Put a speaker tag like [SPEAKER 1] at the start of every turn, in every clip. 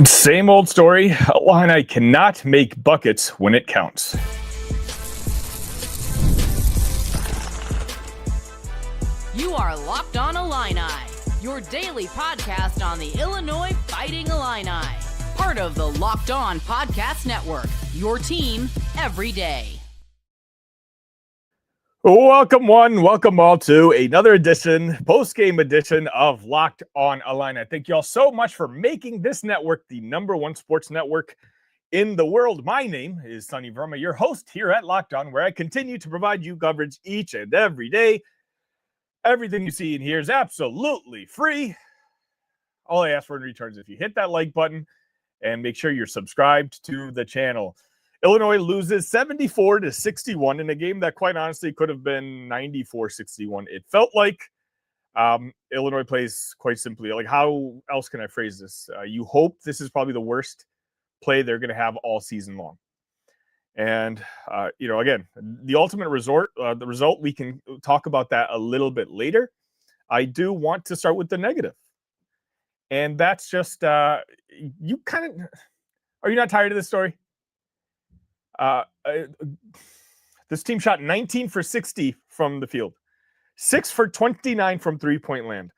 [SPEAKER 1] Same old story. Illini cannot make buckets when it counts.
[SPEAKER 2] You are Locked On Illini, your daily podcast on the Illinois Fighting Illini. Part of the Locked On Podcast Network, your team every day.
[SPEAKER 1] Welcome welcome all to another edition, post-game edition of Locked On Illini. Thank you all so much for making this network the number one sports network in the world. My name is Sonny Verma, your host here at Locked On, where I continue to provide you coverage each and every day. Everything you see and hear is absolutely free. All I ask for in return is if you hit that like button and make sure you're subscribed to the channel. Illinois loses 74-61 in a game that quite honestly could have been 94-61. It felt like Illinois plays quite simply. Like, how else can I phrase this? You hope this is probably the worst play they're going to have all season long. And, again, the ultimate the result, we can talk about that a little bit later. I do want to start with the negative. And that's just, are you not tired of this story? This team shot 19 for 60 from the field, 6 for 29 from three-point land.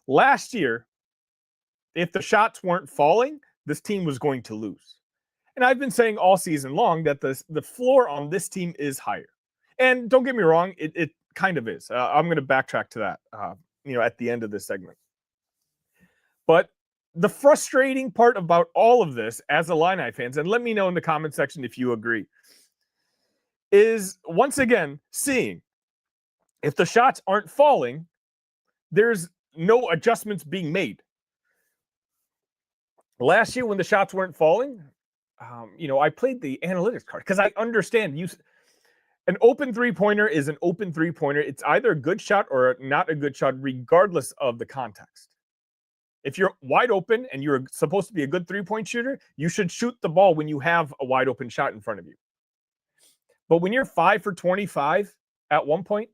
[SPEAKER 1] Last year, if the shots weren't falling, this team was going to lose. And I've been saying all season long that the floor on this team is higher. And don't get me wrong, it kind of is. I'm going to backtrack to that, at the end of this segment. But the frustrating part about all of this as Illini fans, and let me know in the comment section if you agree, is once again seeing if the shots aren't falling, there's no adjustments being made. Last year when the shots weren't falling, I played the analytics card because I understand an open three-pointer is an open three-pointer. It's either a good shot or not a good shot, regardless of the context. If you're wide open and you're supposed to be a good three-point shooter, you should shoot the ball when you have a wide open shot in front of you. But when you're 5 for 25 at one point,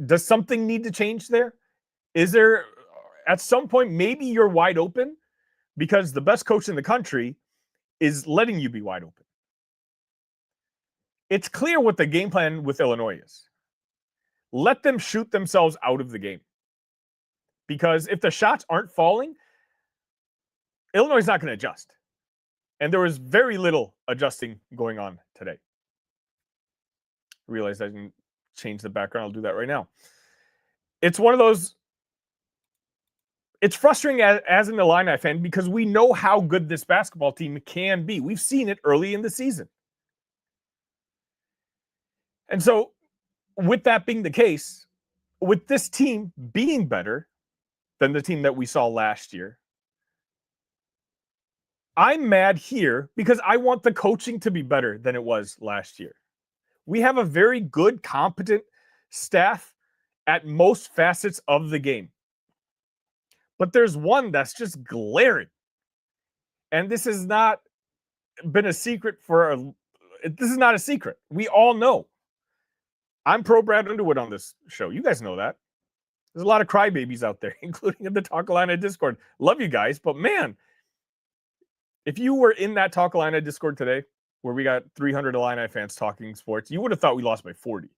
[SPEAKER 1] does something need to change there? Is there, at some point, maybe you're wide open because the best coach in the country is letting you be wide open. It's clear what the game plan with Illinois is. Let them shoot themselves out of the game. Because if the shots aren't falling, Illinois is not going to adjust. And there was very little adjusting going on today. I realized I didn't change the background. I'll do that right now. It's one of those. It's frustrating as an Illini fan because we know how good this basketball team can be. We've seen it early in the season. And so, with that being the case, with this team being better than the team that we saw last year, I'm mad here because I want the coaching to be better than it was last year. We have a very good, competent staff at most facets of the game. But there's one that's just glaring. And this has not been a secret this is not a secret. We all know. I'm pro Brad Underwood on this show. You guys know that. There's a lot of crybabies out there, including in the Talk Illini Discord. Love you guys, but man, if you were in that Talk Illini Discord today, where we got 300 Illini fans talking sports, you would have thought we lost by 40.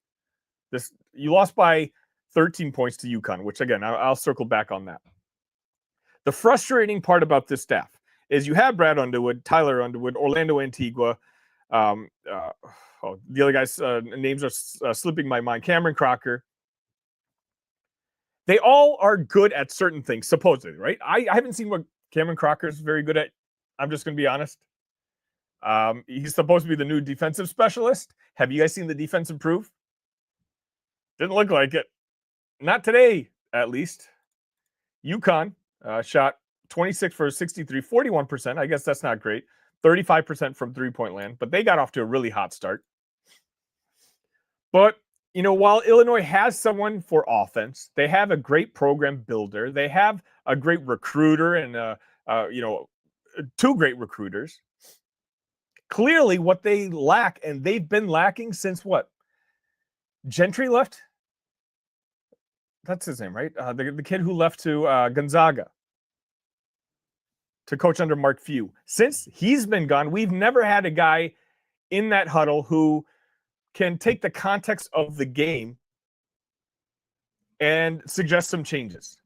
[SPEAKER 1] You lost by 13 points to UConn, which again, I'll circle back on that. The frustrating part about this staff is you have Brad Underwood, Tyler Underwood, Orlando Antigua, the other guys' names are slipping my mind. Cameron Crocker. They all are good at certain things, supposedly, right? I haven't seen what Cameron Crocker is very good at. I'm just going to be honest. He's supposed to be the new defensive specialist. Have you guys seen the defense improve? Didn't look like it. Not today, at least. UConn shot 26 for 63, 41%. I guess that's not great. 35% from three-point land, but they got off to a really hot start. But, while Illinois has someone for offense, they have a great program builder. They have a great recruiter and, two great recruiters. Clearly, what they lack, and they've been lacking since what? Gentry left? that's his name, right? The kid who left to Gonzaga to coach under Mark Few. Since he's been gone, we've never had a guy in that huddle who can take the context of the game and suggest some changes.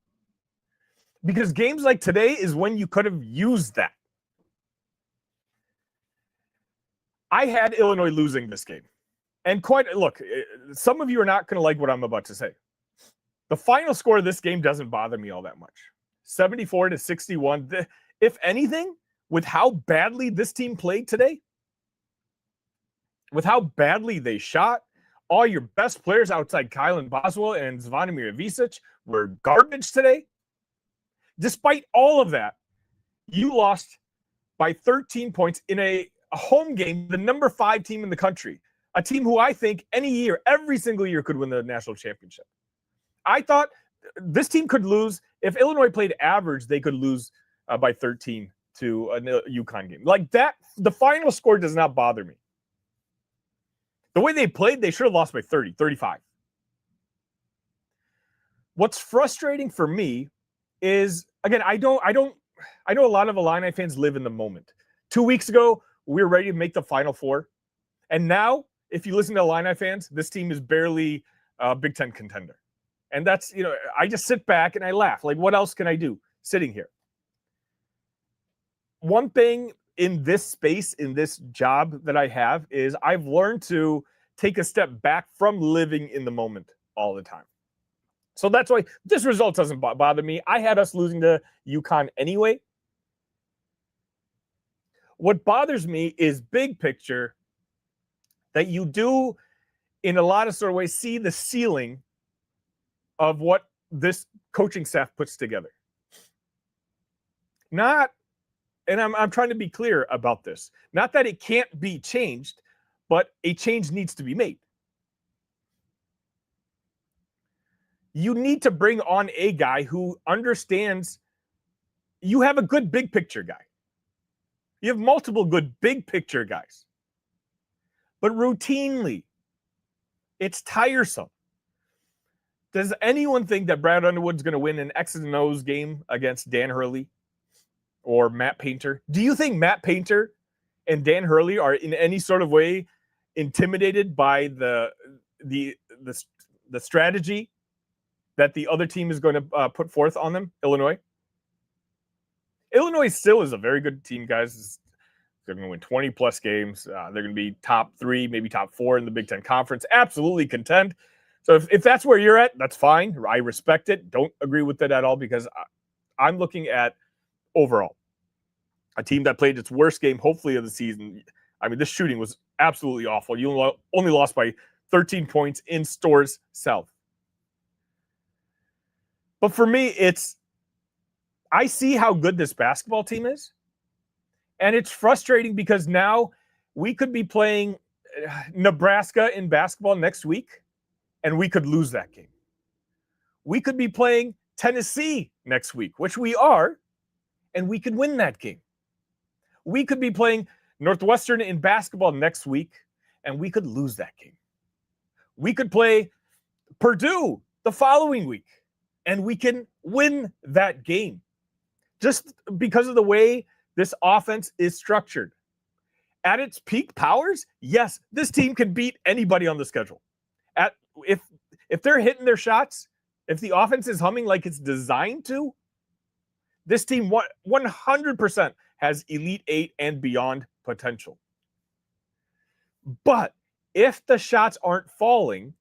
[SPEAKER 1] Because games like today is when you could have used that. I had Illinois losing this game. And look, some of you are not going to like what I'm about to say. The final score of this game doesn't bother me all that much. 74-61. If anything, with how badly this team played today, with how badly they shot, all your best players outside Kylan Boswell and Zvonimir Ivisic were garbage today. Despite all of that, you lost by 13 points in a home game, the number 5 team in the country, a team who I think every single year could win the national championship. I thought this team could lose. If Illinois played average, they could lose by 13 to a UConn game. Like that, the final score does not bother me. The way they played, they should have lost by 30, 35. What's frustrating for me is, again, I know a lot of Illini fans live in the moment. 2 weeks ago, we were ready to make the Final Four. And now, if you listen to Illini fans, this team is barely a Big Ten contender. And that's, I just sit back and I laugh. Like, what else can I do sitting here? One thing in this space, in this job that I have, is I've learned to take a step back from living in the moment all the time. So that's why this result doesn't bother me. I had us losing to UConn anyway. What bothers me is big picture, that you do, in a lot of sort of ways, see the ceiling of what this coaching staff puts together. And I'm trying to be clear about this. Not that it can't be changed, but a change needs to be made. You need to bring on a guy who understands you have a good big picture guy. You have multiple good big picture guys. But routinely, it's tiresome. Does anyone think that Brad Underwood's going to win an X's and O's game against Dan Hurley or Matt Painter? Do you think Matt Painter and Dan Hurley are in any sort of way intimidated by the strategy that the other team is going to put forth on them, Illinois? Illinois still is a very good team, guys. They're going to win 20-plus games. They're going to be top 3, maybe top 4 in the Big Ten Conference. Absolutely contend. So if that's where you're at, that's fine. I respect it. Don't agree with it at all, because I'm looking at overall a team that played its worst game, hopefully, of the season. I mean, this shooting was absolutely awful. You only lost by 13 points in Storrs South. But for me, I see how good this basketball team is. And it's frustrating because now we could be playing Nebraska in basketball next week, and we could lose that game. We could be playing Tennessee next week, which we are, and we could win that game. We could be playing Northwestern in basketball next week, and we could lose that game. We could play Purdue the following week, and we can win that game. Just because of the way this offense is structured. At its peak powers, yes, this team can beat anybody on the schedule. If they're hitting their shots, if the offense is humming like it's designed to, this team 100% has Elite 8 and beyond potential. But if the shots aren't falling,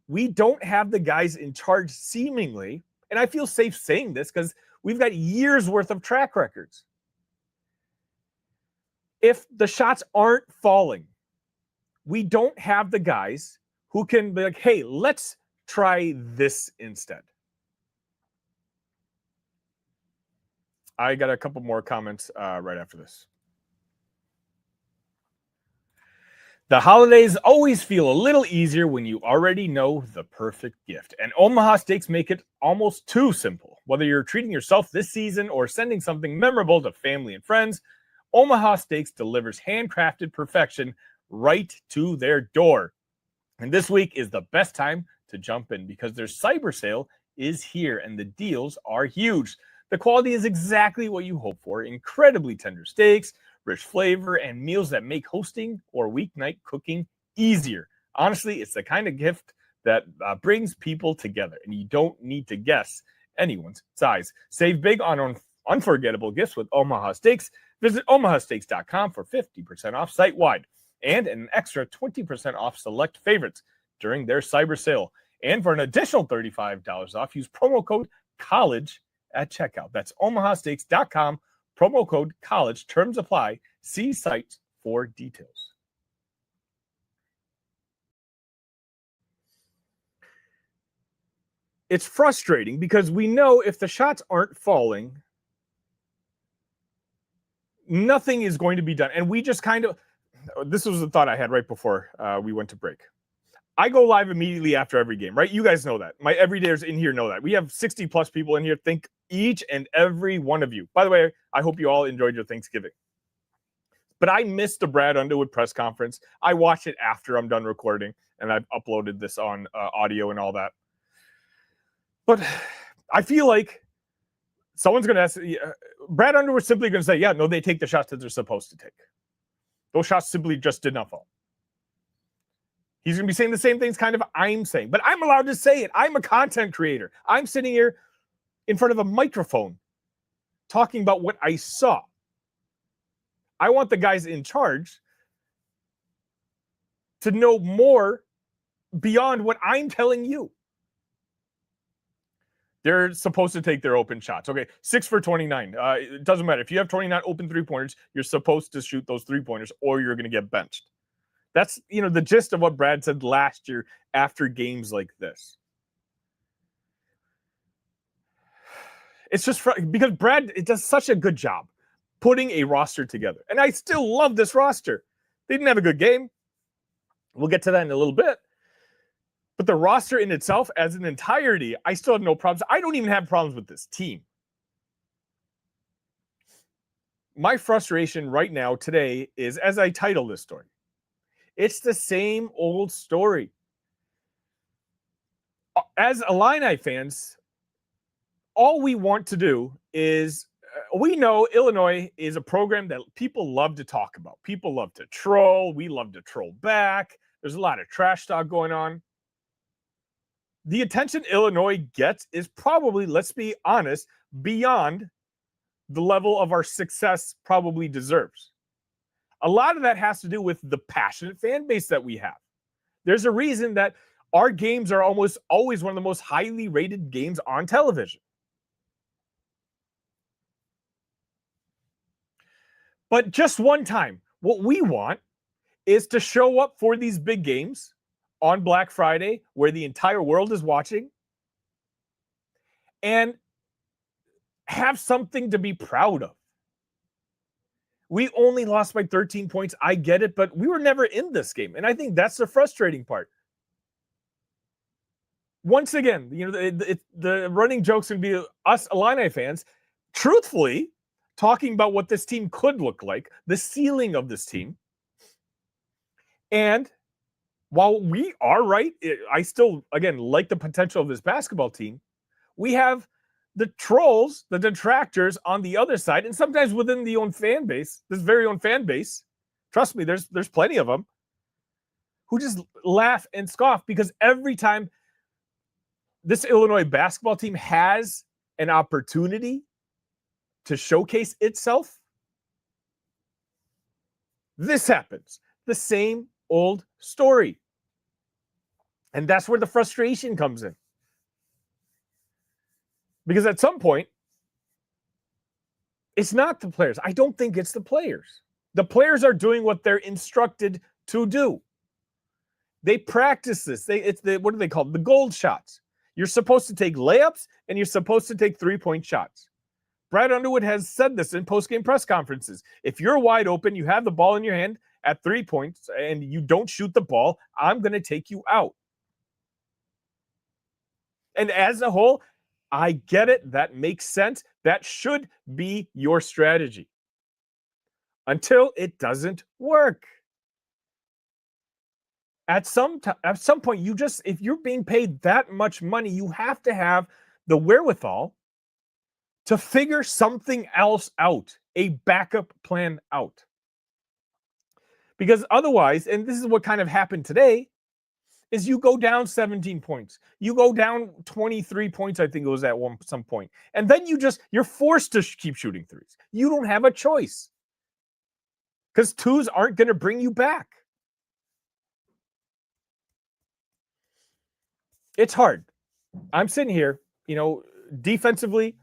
[SPEAKER 1] we don't have the guys in charge seemingly, and I feel safe saying this because we've got years worth of track records. If the shots aren't falling, we don't have the guys who can be like, hey, let's try this instead. I got a couple more comments right after this. The holidays always feel a little easier when you already know the perfect gift. And Omaha Steaks make it almost too simple. Whether you're treating yourself this season or sending something memorable to family and friends, Omaha Steaks delivers handcrafted perfection right to their door. And this week is the best time to to jump in because their cyber sale is here and the deals are huge. The quality is exactly what you hope for. Incredibly tender steaks, rich flavor, and meals that make hosting or weeknight cooking easier. Honestly, it's the kind of gift that brings people together, and you don't need to guess anyone's size. Save big on unforgettable gifts with Omaha Steaks. Visit omahasteaks.com for 50% off site-wide and an extra 20% off select favorites during their cyber sale. And for an additional $35 off, use promo code COLLEGE at checkout. That's omahasteaks.com, promo code COLLEGE. Terms apply. See site for details. It's frustrating because we know if the shots aren't falling, nothing is going to be done. And we just kind of, this was the thought I had right before we went to break. I go live immediately after every game, right? You guys know that. My everydayers in here know that. We have 60 plus people in here. Think each and every one of you. By the way, I hope you all enjoyed your Thanksgiving. But I missed the Brad Underwood press conference. I watch it after I'm done recording, and I've uploaded this on audio and all that. But I feel like someone's going to ask, Brad Underwood's simply going to say, yeah, no, they take the shots that they're supposed to take. Those shots simply just did not fall. He's going to be saying the same things kind of I'm saying, but I'm allowed to say it. I'm a content creator. I'm sitting here in front of a microphone talking about what I saw. I want the guys in charge to know more beyond what I'm telling you. They're supposed to take their open shots. Okay, 6 for 29. It doesn't matter. If you have 29 open three-pointers, you're supposed to shoot those three-pointers or you're going to get benched. That's, the gist of what Brad said last year after games like this. It's just because Brad does such a good job putting a roster together. And I still love this roster. They didn't have a good game. We'll get to that in a little bit. But the roster in itself, as an entirety, I still have no problems. I don't even have problems with this team. My frustration right now today is, as I title this story, it's the same old story. As Illini fans, all we want to do is, we know Illinois is a program that people love to talk about. People love to troll. We love to troll back. There's a lot of trash talk going on. The attention Illinois gets is probably, let's be honest, beyond the level of our success probably deserves. A lot of that has to do with the passionate fan base that we have. There's a reason that our games are almost always one of the most highly rated games on television. But just one time, what we want is to show up for these big games on Black Friday, where the entire world is watching, and have something to be proud of. We only lost by 13 points. I get it, but we were never in this game. And I think that's the frustrating part. Once again, the running joke's going to be us Illini fans, truthfully, talking about what this team could look like, the ceiling of this team. And while we are right, I still, again, like the potential of this basketball team. We have the trolls, the detractors on the other side, and sometimes within the own fan base, this very own fan base, trust me, there's plenty of them, who just laugh and scoff because every time this Illinois basketball team has an opportunity to showcase itself, this happens. The same old story. And that's where the frustration comes in. Because at some point, it's not the players. I don't think it's the players. The players are doing what they're instructed to do. They practice this. What do they call it? The gold shots. You're supposed to take layups and you're supposed to take three-point shots. Brad Underwood has said this in post-game press conferences. If you're wide open, you have the ball in your hand at 3 points, and you don't shoot the ball, I'm going to take you out. And as a whole, I get it. That makes sense. That should be your strategy. Until it doesn't work. At some point, if you're being paid that much money, you have to have the wherewithal to figure something else out, a backup plan out. Because otherwise, and this is what kind of happened today, is you go down 17 points. You go down 23 points, I think it was at some point. And then you're forced to keep shooting threes. You don't have a choice. Because twos aren't going to bring you back. It's hard. I'm sitting here, defensively,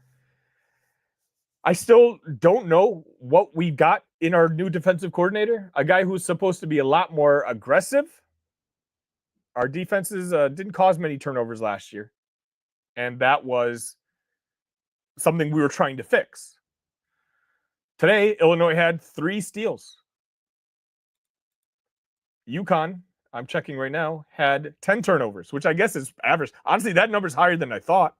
[SPEAKER 1] I still don't know what we got in our new defensive coordinator, a guy who's supposed to be a lot more aggressive. Our defenses didn't cause many turnovers last year, and that was something we were trying to fix. Today, Illinois had 3 steals. UConn, I'm checking right now, had 10 turnovers, which I guess is average. Honestly, that number's higher than I thought.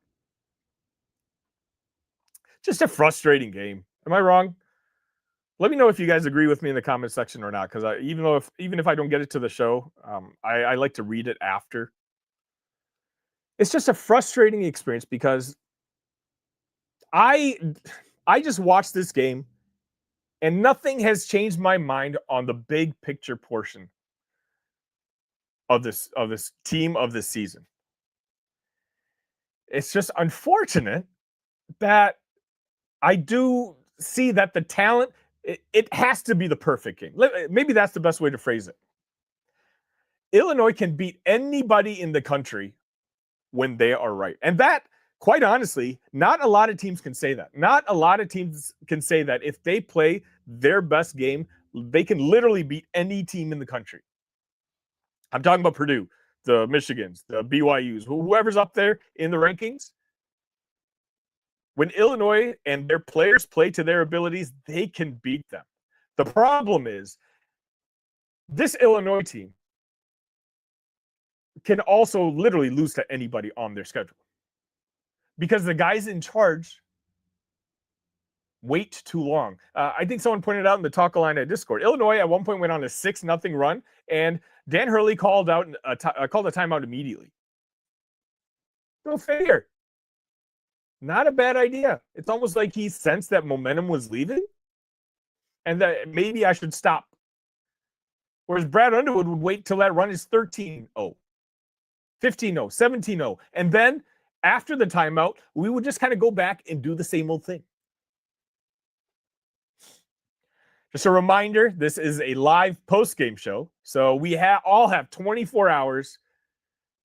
[SPEAKER 1] Just a frustrating game. Am I wrong? Let me know if you guys agree with me in the comment section or not, because even if I don't get it to the show, I like to read it after. It's just a frustrating experience because I just watched this game and nothing has changed my mind on the big picture portion of this team of this season. It's just unfortunate that I do see that the talent, it has to be the perfect game. Maybe that's the best way to phrase it. Illinois can beat anybody in the country when they are right. And that, quite honestly, not a lot of teams can say that. Not a lot of teams can say that if they play their best game, they can literally beat any team in the country. I'm talking about Purdue, the Michigans, the BYUs, whoever's up there in the rankings. When Illinois and their players play to their abilities, they can beat them. The problem is this Illinois team can also literally lose to anybody on their schedule because the guys in charge wait too long. I think someone pointed out in the Talk Illini Discord, Illinois at one point went on a 6-0 run, and Dan Hurley called a timeout immediately. Go figure. Not a bad idea. It's almost like he sensed that momentum was leaving and that maybe I should stop. Whereas Brad Underwood would wait till that run is 13-0, 15-0, 17-0. And then after the timeout, we would just kind of go back and do the same old thing. Just a reminder, this is a live post-game show. So we all have 24 hours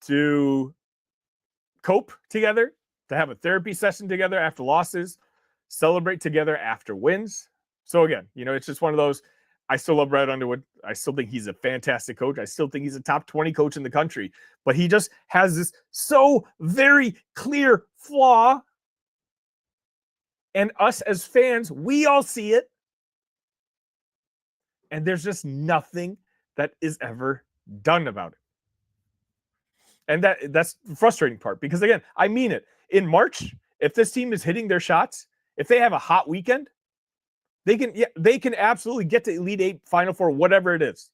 [SPEAKER 1] to cope together, to have a therapy session together after losses, celebrate together after wins. So again, it's just one of those, I still love Brad Underwood. I still think he's a fantastic coach. I still think he's a top 20 coach in the country, but he just has this so very clear flaw. And us as fans, we all see it. And there's just nothing that is ever done about it. And that's the frustrating part because, again, I mean it. In March, if this team is hitting their shots, if they have a hot weekend, they can absolutely get to Elite Eight, Final Four, whatever it is.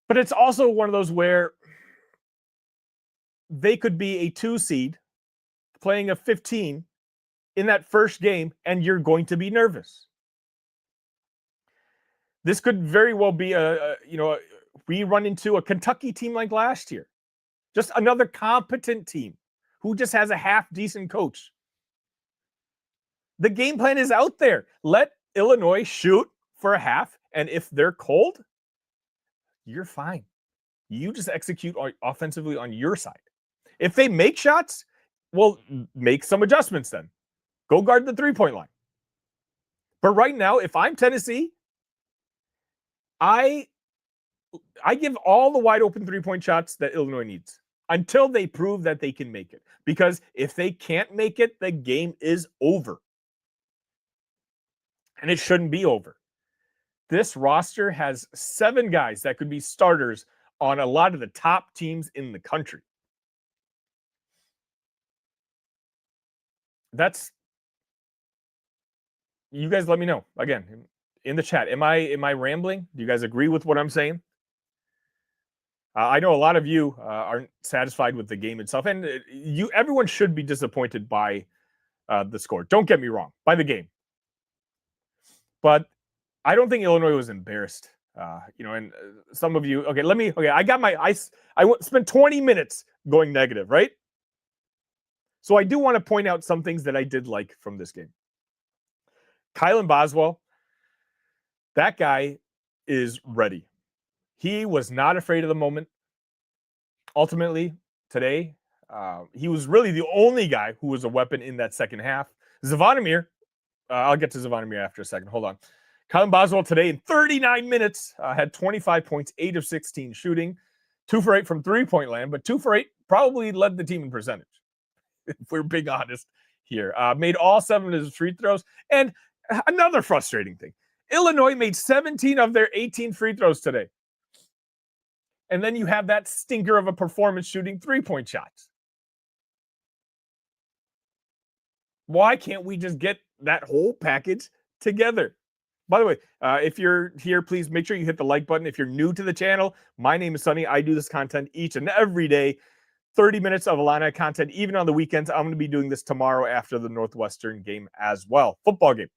[SPEAKER 1] But it's also one of those where they could be a 2 seed playing a 15 in that first game, and you're going to be nervous. This could very well be we run into a Kentucky team like last year. Just another competent team who just has a half-decent coach. The game plan is out there. Let Illinois shoot for a half, and if they're cold, you're fine. You just execute offensively on your side. If they make shots, well, make some adjustments then. Go guard the three-point line. But right now, if I'm Tennessee, I give all the wide open three-point shots that Illinois needs until they prove that they can make it. Because if they can't make it, the game is over. And it shouldn't be over. This roster has 7 guys that could be starters on a lot of the top teams in the country. You guys let me know. Again, in the chat, am I rambling? Do you guys agree with what I'm saying? I know a lot of you aren't satisfied with the game itself, and everyone should be disappointed by the score. Don't get me wrong, by the game. But I don't think Illinois was embarrassed. And some of you, I spent 20 minutes going negative, right? So I do want to point out some things that I did like from this game. Kylan Boswell, that guy is ready. He was not afraid of the moment. Ultimately, today, he was really the only guy who was a weapon in that second half. Zavonimir, I'll get to Zavonimir after a second. Hold on. Kylan Boswell today in 39 minutes had 25 points, 8 of 16 shooting, 2 for 8 from three-point land, but 2 for 8 probably led the team in percentage, if we're being honest here. Made all 7 of his free throws. And another frustrating thing, Illinois made 17 of their 18 free throws today. And then you have that stinker of a performance shooting 3-point shots. Why can't we just get that whole package together? By the way, if you're here, please make sure you hit the like button. If you're new to the channel, my name is Sonny. I do this content each and every day. 30 minutes of Illini content, even on the weekends. I'm going to be doing this tomorrow after the Northwestern game as well. Football game.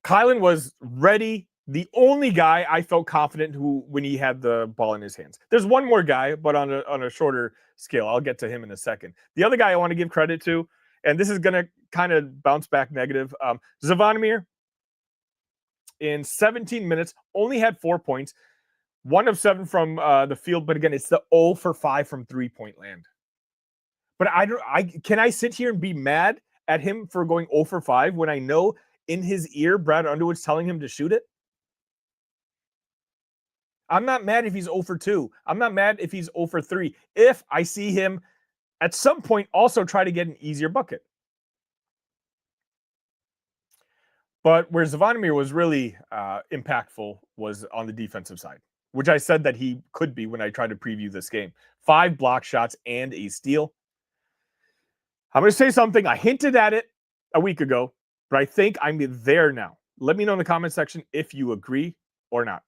[SPEAKER 1] Kylan was ready. The only guy I felt confident when he had the ball in his hands. There's one more guy, but on a shorter scale. I'll get to him in a second. The other guy I want to give credit to, and this is going to kind of bounce back negative, Zavonimir, in 17 minutes, only had 4 points, 1 of 7 from the field. But again, it's the 0 for 5 from three-point land. But can I sit here and be mad at him for going 0 for 5 when I know in his ear Brad Underwood's telling him to shoot it? I'm not mad if he's 0 for 2. I'm not mad if he's 0 for 3. If I see him at some point also try to get an easier bucket. But where Zavonimir was really impactful was on the defensive side, which I said that he could be when I tried to preview this game. 5 block shots and a steal. I'm going to say something. I hinted at it a week ago, but I think I'm there now. Let me know in the comment section if you agree or not.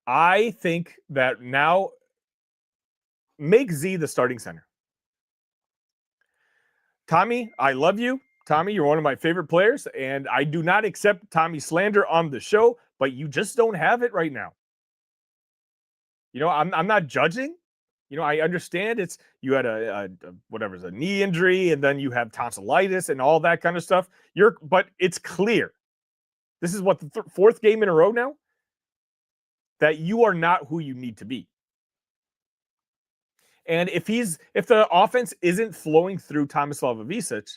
[SPEAKER 1] I think that now make Z the starting center. Tommy, I love you. Tommy, you're one of my favorite players, and I do not accept Tommy slander on the show, but you just don't have it right now. I'm not judging. I understand you had a knee injury, and then you have tonsillitis and all that kind of stuff. But it's clear. This is what the fourth game in a row now that you are not who you need to be. And if the offense isn't flowing through Tomislav Ivicic,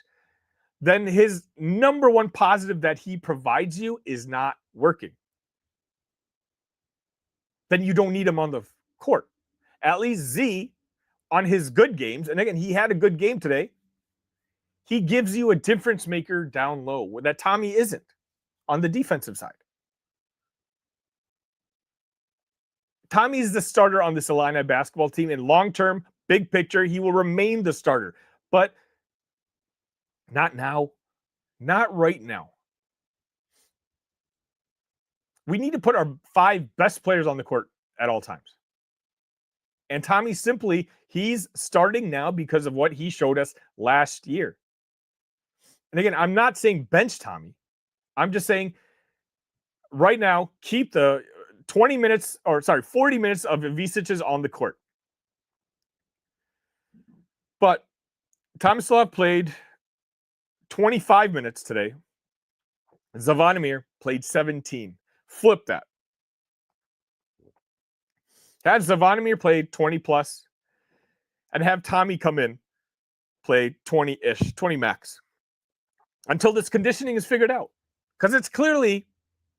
[SPEAKER 1] then his number one positive that he provides you is not working. Then you don't need him on the court. At least Z, on his good games, and again, he had a good game today, he gives you a difference maker down low that Tommy isn't on the defensive side. Tommy's the starter on this Illini basketball team, and long-term, big picture, he will remain the starter. But not now. Not right now. We need to put our 5 best players on the court at all times. And Tommy he's starting now because of what he showed us last year. And again, I'm not saying bench Tommy. I'm just saying right now, keep the 40 minutes of Ivicic's on the court. But Tomislav played 25 minutes today. Zavonimir played 17. Flip that. Have Zavonimir play 20 plus and have Tommy come in, play 20-ish, 20 max. Until this conditioning is figured out. Because it's clearly,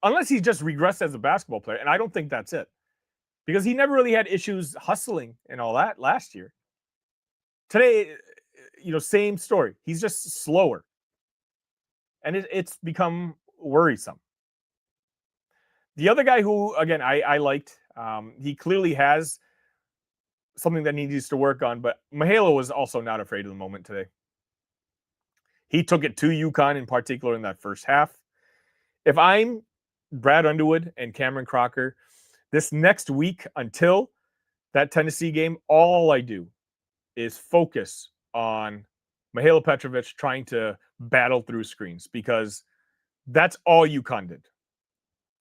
[SPEAKER 1] unless he just regressed as a basketball player, and I don't think that's it. Because he never really had issues hustling and all that last year. Today, same story. He's just slower. And it's become worrisome. The other guy who, again, I liked, he clearly has something that he needs to work on, but Mihailo was also not afraid of the moment today. He took it to UConn in particular in that first half. If I'm Brad Underwood and Cameron Crocker, this next week until that Tennessee game, all I do is focus on Mihailo Petrovic trying to battle through screens because that's all UConn did.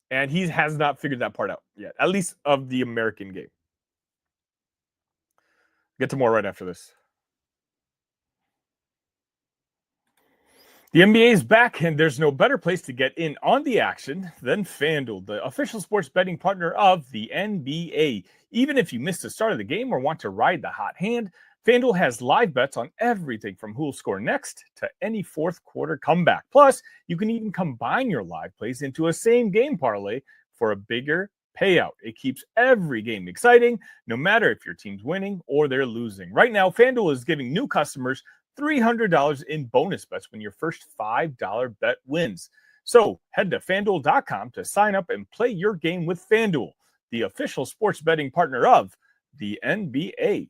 [SPEAKER 1] And he has not figured that part out yet, at least of the American game. Get to more right after this. The NBA is back, and there's no better place to get in on the action than FanDuel, the official sports betting partner of the NBA. Even if you missed the start of the game or want to ride the hot hand, FanDuel has live bets on everything from who'll score next to any fourth quarter comeback. Plus, you can even combine your live plays into a same game parlay for a bigger payout. It keeps every game exciting, no matter if your team's winning or they're losing. Right now, FanDuel is giving new customers $300 in bonus bets when your first $5 bet wins. So head to FanDuel.com to sign up and play your game with FanDuel, the official sports betting partner of the NBA.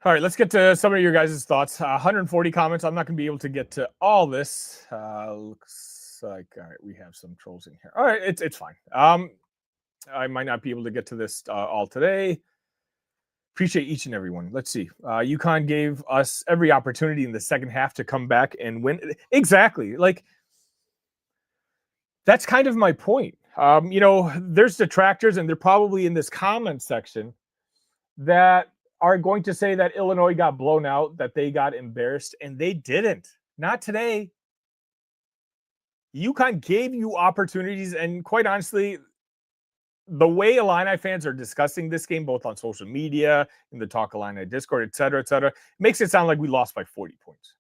[SPEAKER 1] All right, let's get to some of your guys' thoughts. 140 comments. I'm not going to be able to get to all this. Looks like, all right, we have some trolls in here. All right, it's fine. I might not be able to get to this all today. Appreciate each and every one. Let's see. UConn gave us every opportunity in the second half to come back and win. Exactly. Like, that's kind of my point. There's detractors, and they're probably in this comment section that are going to say that Illinois got blown out, that they got embarrassed, and they didn't. Not today. UConn gave you opportunities, and quite honestly, the way Illini fans are discussing this game, both on social media, in the Talk Illini Discord, et cetera, makes it sound like we lost by 40 points.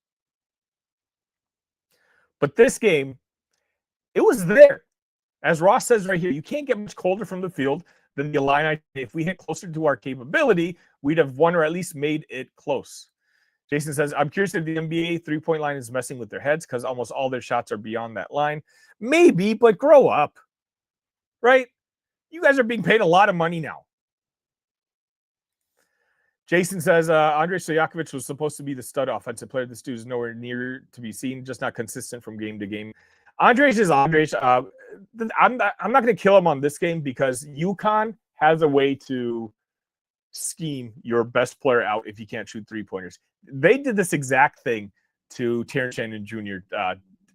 [SPEAKER 1] But this game, it was there. As Ross says right here, you can't get much colder from the field than the Illini. If we hit closer to our capability, we'd have won or at least made it close. Jason says, I'm curious if the NBA three-point line is messing with their heads because almost all their shots are beyond that line. Maybe, but grow up, right? You guys are being paid a lot of money now. Jason says, Andrej Stojakovic was supposed to be the stud offensive player. This dude is nowhere near to be seen, just not consistent from game to game. Andrej is Andrej. I'm not going to kill him on this game because UConn has a way to scheme your best player out if you can't shoot three-pointers. They did this exact thing to Terrence Shannon Jr.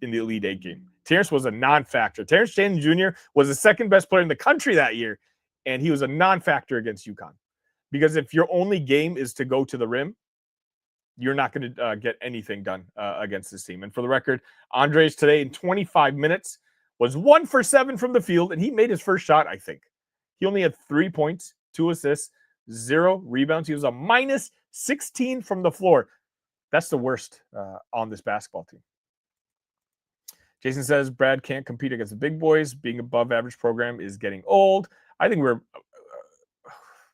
[SPEAKER 1] In the Elite Eight game. Terrence was a non-factor. Terrence Shannon Jr. was the second best player in the country that year, and he was a non-factor against UConn. Because if your only game is to go to the rim, you're not going to get anything done against this team. And for the record, Andres today in 25 minutes was 1 for 7 from the field, and he made his first shot, I think. He only had 3 points, 2 assists, 0 rebounds. He was a minus 16 from the floor. That's the worst on this basketball team. Jason says, Brad can't compete against the big boys. Being above average program is getting old. I think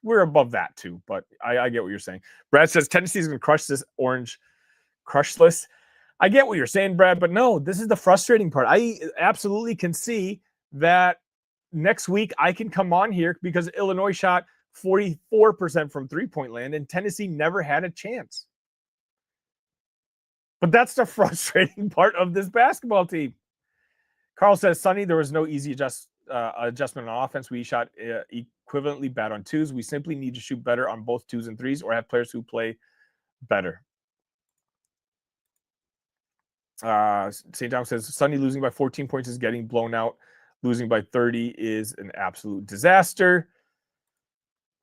[SPEAKER 1] we're above that too, but I get what you're saying. Brad says Tennessee's going to crush this orange crush list. I get what you're saying, Brad, but no, this is the frustrating part. I absolutely can see that next week I can come on here because Illinois shot 44% from three-point land and Tennessee never had a chance. But that's the frustrating part of this basketball team. Carl says, Sonny, there was no easy adjustment on offense. We shot equivalently bad on twos. We simply need to shoot better on both twos and threes or have players who play better. St. Thomas says, Sonny losing by 14 points is getting blown out. Losing by 30 is an absolute disaster.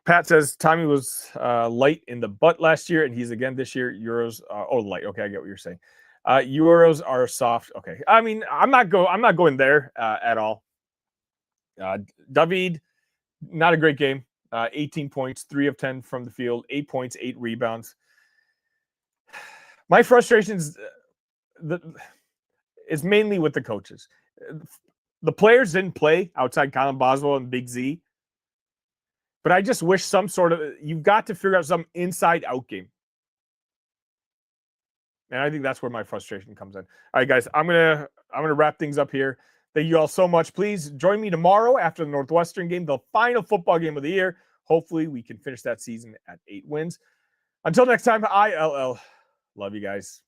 [SPEAKER 1] Pat says Tommy was light in the butt last year, and he's again this year. Euros, light. Okay, I get what you're saying. Euros are soft. Okay, I mean, I'm not going there at all. David, not a great game. 18 points, 3 of 10 from the field, 8 points, 8 rebounds. My frustrations is mainly with the coaches. The players didn't play outside Colin Boswell and Big Z. But I just wish you've got to figure out some inside-out game. And I think that's where my frustration comes in. All right, guys, I'm gonna wrap things up here. Thank you all so much. Please join me tomorrow after the Northwestern game, the final football game of the year. Hopefully, we can finish that season at 8 wins. Until next time, ILL. Love you guys.